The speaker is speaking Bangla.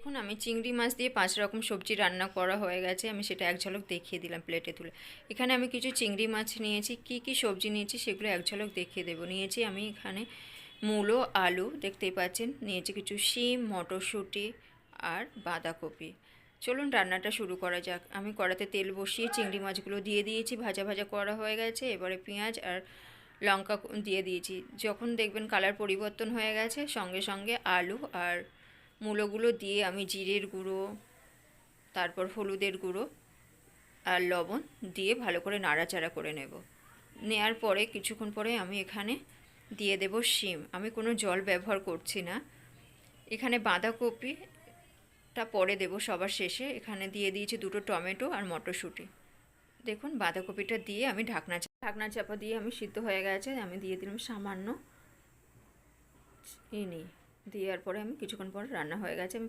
দেখুন আমি চিংড়ি মাছ দিয়ে 5 রকম সবজি রান্না করা হয়ে গেছে। আমি সেটা এক ঝলক দেখিয়ে দিলাম প্লেটে তুলে। এখানে আমি কিছু চিংড়ি মাছ নিয়েছি, কি সবজি নিয়েছি সেগুলো এক ঝলক দেখিয়ে দেবো। নিয়েছি আমি এখানে মূলো, আলু দেখতেই পাচ্ছেন, নিয়েছি কিছু শিম, মটরশুঁটি আর বাঁধাকপি। চলুন রান্নাটা শুরু করা যাক। আমি কড়াতে তেল বসিয়ে চিংড়ি মাছগুলো দিয়ে দিয়েছি, ভাজা ভাজা করা হয়ে গেছে। এবারে পেঁয়াজ আর লঙ্কা দিয়ে দিয়েছি। যখন দেখবেন কালার পরিবর্তন হয়ে গেছে, সঙ্গে সঙ্গে আলু আর মূলোগুলো দিয়ে আমি জিরের গুঁড়ো, তারপর হলুদের গুঁড়ো আর লবণ দিয়ে ভালো করে নাড়াচাড়া করে নেব। নেয়ার পরে কিছুক্ষণ পরে আমি এখানে দিয়ে দেব শিম। আমি কোনো জল ব্যবহার করছি না। এখানে বাঁধাকপিটা পরে দেব সবার শেষে। এখানে দিয়ে দিয়েছি 2টো টমেটো আর মটরশুঁটি। দেখুন বাঁধাকপিটা দিয়ে আমি ঢাকনা চাপা দিয়ে আমি সিদ্ধ হয়ে গেছে। আমি দিয়ে দিলাম সামান্য চিনি। দেওয়ার পরে আমি কিছুক্ষণ পর রান্না হয়ে গেছে। আমি